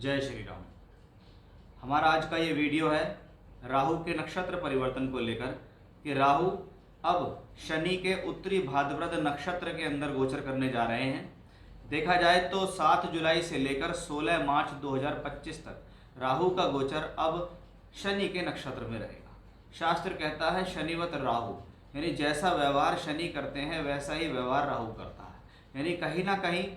जय श्री राम। हमारा आज का ये वीडियो है राहु के नक्षत्र परिवर्तन को लेकर कि राहु अब शनि के उत्तरी भाद्रपद नक्षत्र के अंदर गोचर करने जा रहे हैं। देखा जाए तो 7 जुलाई से लेकर 16 मार्च 2025 तक राहु का गोचर अब शनि के नक्षत्र में रहेगा। शास्त्र कहता है शनिवत राहु, यानी जैसा व्यवहार शनि करते हैं वैसा ही व्यवहार राहु करता है। यानी कहीं ना कहीं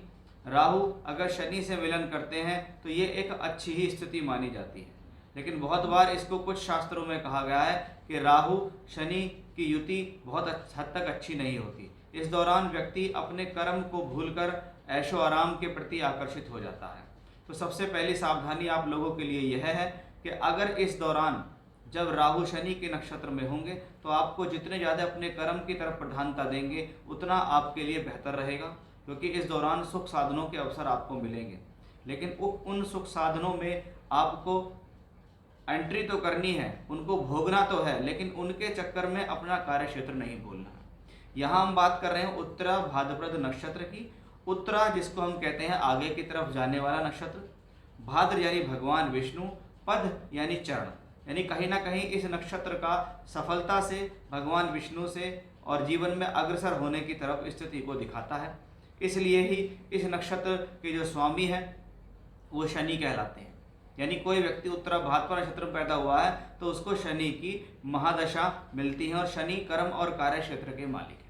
राहु अगर शनि से मिलन करते हैं तो ये एक अच्छी ही स्थिति मानी जाती है। लेकिन बहुत बार इसको कुछ शास्त्रों में कहा गया है कि राहु शनि की युति बहुत हद तक अच्छी नहीं होती। इस दौरान व्यक्ति अपने कर्म को भूलकर ऐशो आराम के प्रति आकर्षित हो जाता है। तो सबसे पहली सावधानी आप लोगों के लिए यह है कि अगर इस दौरान जब राहु शनि के नक्षत्र में होंगे तो आपको जितने ज़्यादा अपने कर्म की तरफ प्रधानता देंगे उतना आपके लिए बेहतर रहेगा, क्योंकि इस दौरान सुख साधनों के अवसर आपको मिलेंगे। लेकिन उन सुख साधनों में आपको एंट्री तो करनी है, उनको भोगना तो है, लेकिन उनके चक्कर में अपना कार्य क्षेत्र नहीं भूलना है। यहाँ हम बात कर रहे हैं उत्तरा भाद्रपद नक्षत्र की। उत्तरा जिसको हम कहते हैं आगे की तरफ जाने वाला नक्षत्र, भाद्र यानी भगवान विष्णु, पद यानी चरण, यानी कहीं ना कहीं इस नक्षत्र का सफलता से भगवान विष्णु से और जीवन में अग्रसर होने की तरफ स्थिति को दिखाता है। इसलिए ही इस नक्षत्र के जो स्वामी हैं वो शनि कहलाते हैं। यानी कोई व्यक्ति उत्तरा भाद्रपद नक्षत्र में पैदा हुआ है तो उसको शनि की महादशा मिलती है और शनि कर्म और कार्य क्षेत्र के मालिक है।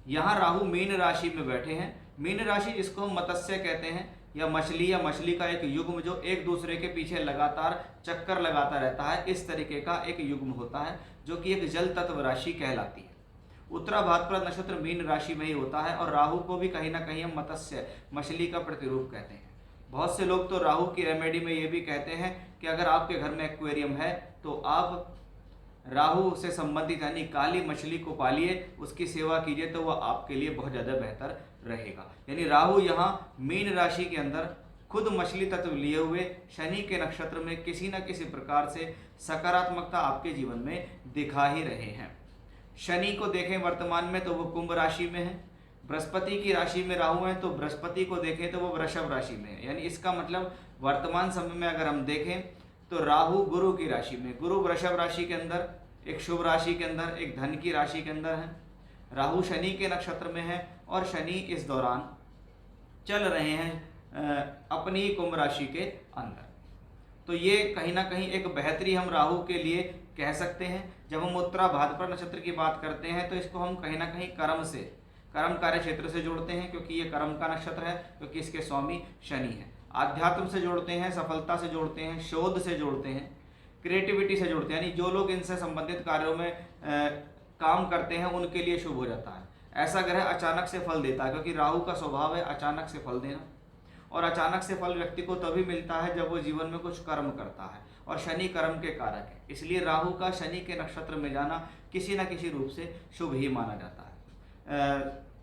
यहाँ राहु मीन राशि में बैठे हैं। मीन राशि जिसको हम मत्स्य कहते हैं या मछली का एक युग्म जो एक दूसरे के पीछे लगातार चक्कर लगाता रहता है, इस तरीके का एक युग्म होता है जो कि एक जल तत्व राशि कहलाती है। उत्तरा भाद्रपद नक्षत्र मीन राशि में ही होता है और राहु को भी कहीं ना कहीं हम मत्स्य मछली का प्रतिरूप कहते हैं। बहुत से लोग तो राहु की रेमेडी में ये भी कहते हैं कि अगर आपके घर में एक्वेरियम है तो आप राहु से संबंधित यानी काली मछली को पालिए, उसकी सेवा कीजिए तो वह आपके लिए बहुत ज़्यादा बेहतर रहेगा। यानी राहु यहाँ मीन राशि के अंदर खुद मछली तत्व लिए हुए शनि के नक्षत्र में किसी न किसी प्रकार से सकारात्मकता आपके जीवन में दिखा ही रहे हैं। शनि को देखें वर्तमान में तो वो कुंभ राशि में है, बृहस्पति की राशि में राहु है तो बृहस्पति को देखें तो वो वृषभ राशि में है। यानी इसका मतलब वर्तमान समय में अगर हम देखें तो राहु गुरु की राशि में, गुरु वृषभ राशि के अंदर, एक शुभ राशि के अंदर, एक धन की राशि के अंदर है। राहु शनि के नक्षत्र में है और शनि इस दौरान चल रहे हैं अपनी कुंभ राशि के अंदर। तो ये कहीं ना कहीं एक बेहतरी हम राहु के लिए कह सकते हैं। जब हम उत्तरा भाद्रपद नक्षत्र की बात करते हैं तो इसको हम कहीं ना कहीं कर्म कार्य क्षेत्र से जोड़ते हैं, क्योंकि ये कर्म का नक्षत्र है, क्योंकि इसके स्वामी शनि है। आध्यात्म से जोड़ते हैं, सफलता से जोड़ते हैं, शोध से जोड़ते हैं, क्रिएटिविटी से जोड़ते हैं। यानी जो लोग इनसे संबंधित कार्यों में काम करते हैं उनके लिए शुभ हो जाता है। ऐसा ग्रह अचानक से फल देता है, क्योंकि राहु का स्वभाव है अचानक से फल देना, और अचानक से फल व्यक्ति को तभी मिलता है जब वो जीवन में कुछ कर्म करता है, और शनि कर्म के कारक है। इसलिए राहु का शनि के नक्षत्र में जाना किसी न किसी रूप से शुभ ही माना जाता है।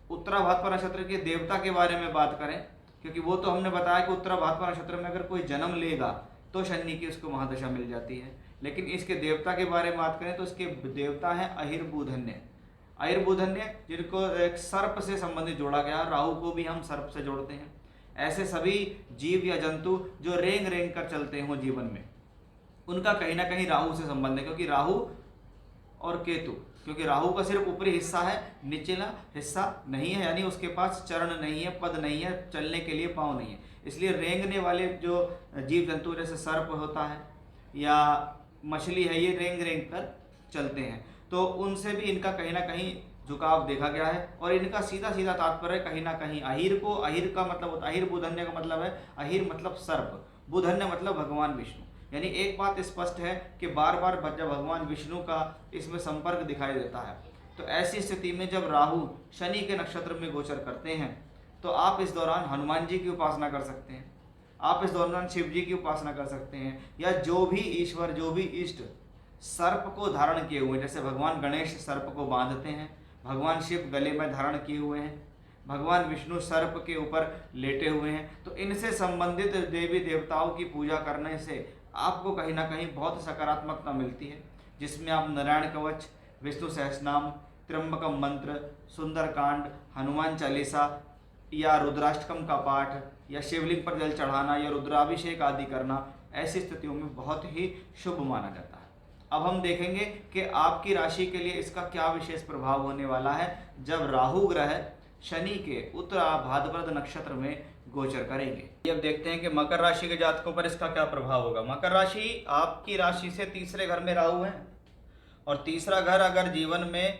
उत्तरा भाद्रपद नक्षत्र के देवता के बारे में बात करें, क्योंकि वो तो हमने बताया कि उत्तरा भाद्रपद नक्षत्र में अगर कोई जन्म लेगा तो शनि की उसको महादशा मिल जाती है। लेकिन इसके देवता के बारे में बात करें तो इसके देवता हैं अहिर्बुधन्य, जिनको एक सर्प से संबंधित जोड़ा गया। राहु को भी हम सर्प से जोड़ते हैं। ऐसे सभी जीव या जंतु जो रेंग रेंग कर चलते हो जीवन में, उनका कहीं ना कहीं राहु से संबंध है, क्योंकि राहु और केतु, क्योंकि राहु का सिर्फ ऊपरी हिस्सा है, निचला हिस्सा नहीं है, यानी उसके पास चरण नहीं है, पद नहीं है, चलने के लिए पाँव नहीं है। इसलिए रेंगने वाले जो जीव जंतु जैसे सर्प होता है या मछली है, ये रेंग रेंग कर चलते हैं, तो उनसे भी इनका कहीं ना कहीं झुकाव देखा गया है। और इनका सीधा सीधा तात्पर्य कहीं ना कहीं अहिर का मतलब होता है, अहिर बुधन्य का मतलब है, अहिर मतलब सर्प, बुधन्य मतलब भगवान विष्णु। यानी एक बात स्पष्ट है कि बार बार जब भगवान विष्णु का इसमें संपर्क दिखाई देता है, तो ऐसी स्थिति में जब राहु शनि के नक्षत्र में गोचर करते हैं तो आप इस दौरान हनुमान जी की उपासना कर सकते हैं, आप इस दौरान शिव जी की उपासना कर सकते हैं, या जो भी ईश्वर, जो भी इष्ट सर्प को धारण किए हुए हैं, जैसे भगवान गणेश सर्प को बांधते हैं, भगवान शिव गले में धारण किए हुए हैं, भगवान विष्णु सर्प के ऊपर लेटे हुए हैं, तो इनसे संबंधित देवी देवताओं की पूजा करने से आपको कहीं ना कहीं बहुत सकारात्मकता मिलती है, जिसमें आप नारायण कवच, विष्णु सहस्रनाम, त्र्यंबकम मंत्र, सुंदरकांड, हनुमान चालीसा या रुद्राष्टकम का पाठ या शिवलिंग पर जल चढ़ाना या रुद्राभिषेक आदि करना ऐसी स्थितियों में बहुत ही शुभ माना जाता है। अब हम देखेंगे कि आपकी राशि के लिए इसका क्या विशेष प्रभाव होने वाला है जब राहु ग्रह शनि के उत्तरा भाद्रपद नक्षत्र में गोचर करेंगे। अब देखते हैं कि मकर राशि के जातकों पर इसका क्या प्रभाव होगा। मकर राशि, आपकी राशि से तीसरे घर में राहु है और तीसरा घर अगर जीवन में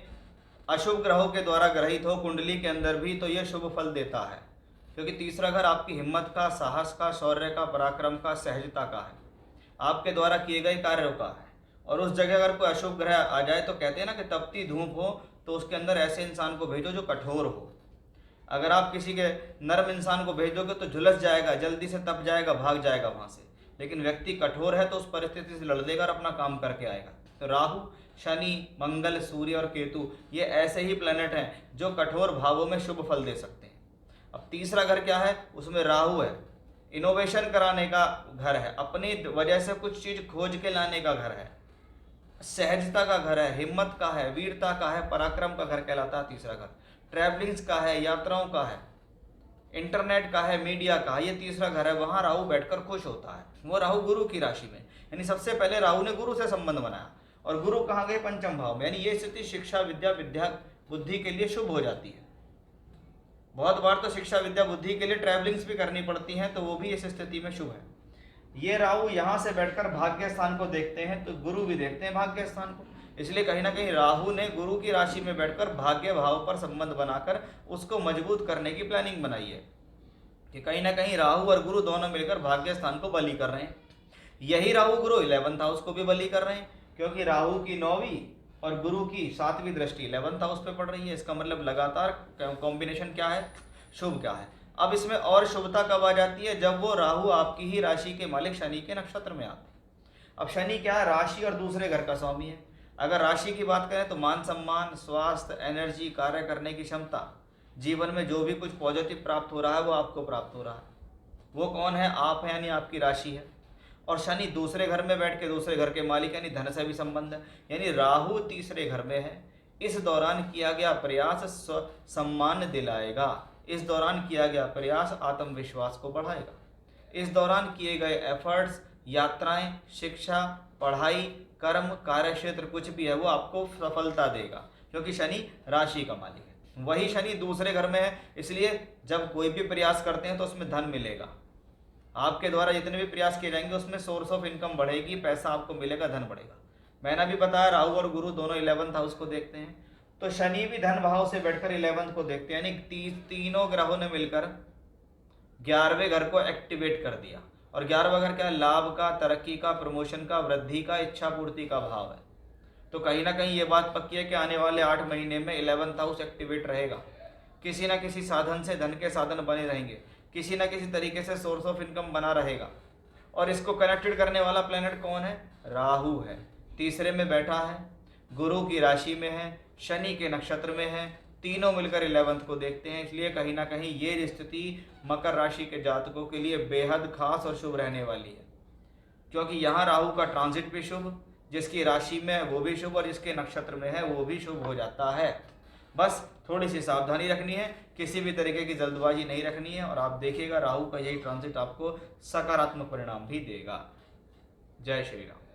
अशुभ ग्रहों के द्वारा ग्रहित हो कुंडली के अंदर भी तो यह शुभ फल देता है, क्योंकि तीसरा घर आपकी हिम्मत का, साहस का, शौर्य का, पराक्रम का, सहजता का है, आपके द्वारा किए गए कार्यों का है। और उस जगह अगर कोई अशुभ ग्रह आ जाए तो कहते हैं ना कि तपती धूप हो तो उसके अंदर ऐसे इंसान को भेजो जो कठोर हो। अगर आप किसी के नर्म इंसान को भेजोगे तो झुलस जाएगा, जल्दी से तप जाएगा, भाग जाएगा वहां से। लेकिन व्यक्ति कठोर है तो उस परिस्थिति से लड़ लेगा और अपना काम करके आएगा। तो राहु, शनि, मंगल, सूर्य और केतु ये ऐसे ही प्लैनेट हैं जो कठोर भावों में शुभ फल दे सकते हैं। अब तीसरा घर क्या है, उसमें राहु है, इनोवेशन कराने का घर है, अपनी वजह से कुछ चीज खोज के लाने का घर है, सहजता का घर है, हिम्मत का है, वीरता का है, पराक्रम का घर कहलाता है तीसरा घर। ट्रैवलिंग्स का है, यात्राओं का है, इंटरनेट का है, मीडिया का है, ये तीसरा घर है। वहां राहु बैठकर खुश होता है। वो राहु गुरु की राशि में, यानी सबसे पहले राहु ने गुरु से संबंध बनाया और गुरु कहाँ गए, पंचम भाव में। यानी ये स्थिति शिक्षा, विद्या, बुद्धि के लिए शुभ हो जाती है। बहुत बार तो शिक्षा, विद्या, बुद्धि के लिए ट्रैवलिंग्स भी करनी पड़ती हैं, तो वो भी इस स्थिति में शुभ है। ये राहु यहाँ से बैठकर भाग्य स्थान को देखते हैं तो गुरु भी देखते हैं भाग्य स्थान को, इसलिए कहीं ना कहीं राहु ने गुरु की राशि में बैठकर भाग्य भाव पर संबंध बनाकर उसको मजबूत करने की प्लानिंग बनाई है कि कहीं ना कहीं राहु और गुरु दोनों मिलकर भाग्य स्थान को बली कर रहे हैं। यही राहु गुरु 11th हाउस को भी बली कर रहे हैं, क्योंकि राहु की 9वीं और गुरु की 7वीं दृष्टि 11th हाउस पे पड़ रही है। इसका मतलब लगातार कॉम्बिनेशन क्या है, शुभ क्या है। अब इसमें और शुभता कब आ जाती है, जब वो राहु आपकी ही राशि के मालिक शनि के नक्षत्र में आते हैं। अब शनि क्या है, राशि और दूसरे घर का स्वामी है। अगर राशि की बात करें तो मान सम्मान, स्वास्थ्य, एनर्जी, कार्य करने की क्षमता, जीवन में जो भी कुछ पॉजिटिव प्राप्त हो रहा है वो आपको प्राप्त हो रहा है। वो कौन है, आप है, यानी आपकी राशि है। और शनि दूसरे घर में बैठ के दूसरे घर के मालिक यानी धन से भी संबंध है, यानी राहु तीसरे घर में है। इस दौरान किया गया प्रयास सम्मान दिलाएगा, इस दौरान किया गया प्रयास आत्मविश्वास को बढ़ाएगा, इस दौरान किए गए एफर्ट्स, यात्राएं, शिक्षा, पढ़ाई, कर्म, कार्यक्षेत्र कुछ भी है वो आपको सफलता देगा, क्योंकि शनि राशि का मालिक है। वही शनि दूसरे घर में है, इसलिए जब कोई भी प्रयास करते हैं तो उसमें धन मिलेगा। आपके द्वारा जितने भी प्रयास किए जाएंगे उसमें सोर्स ऑफ इनकम बढ़ेगी, पैसा आपको मिलेगा, धन बढ़ेगा। मैंने भी बताया राहु और गुरु दोनों 11th हाउस को देखते हैं, तो शनि भी धन भाव से बैठकर 11th को देखते हैं, यानी तीनों ग्रहों ने मिलकर 11वें घर को एक्टिवेट कर दिया। और 11वां घर क्या है, लाभ का, तरक्की का, प्रमोशन का, वृद्धि का, इच्छा पूर्ति का भाव है। तो कहीं ना कहीं ये बात पक्की है कि आने वाले 8 महीने में 11th हाउस एक्टिवेट रहेगा। किसी ना किसी साधन से धन के साधन बने रहेंगे, किसी ना किसी तरीके से सोर्स ऑफ इनकम बना रहेगा। और इसको कनेक्टेड करने वाला प्लेनेट कौन है, राहु है, तीसरे में बैठा है, गुरु की राशि में है, शनि के नक्षत्र में है, तीनों मिलकर 11th को देखते हैं। इसलिए कहीं ना कहीं ये स्थिति मकर राशि के जातकों के लिए बेहद खास और शुभ रहने वाली है, क्योंकि यहाँ राहु का ट्रांजिट भी शुभ, जिसकी राशि में है वो भी शुभ और जिसके नक्षत्र में है वो भी शुभ हो जाता है। बस थोड़ी सी सावधानी रखनी है, किसी भी तरीके की जल्दबाजी नहीं रखनी है, और आप देखिएगा राहु का यही ट्रांजिट आपको सकारात्मक परिणाम भी देगा। जय श्री राम।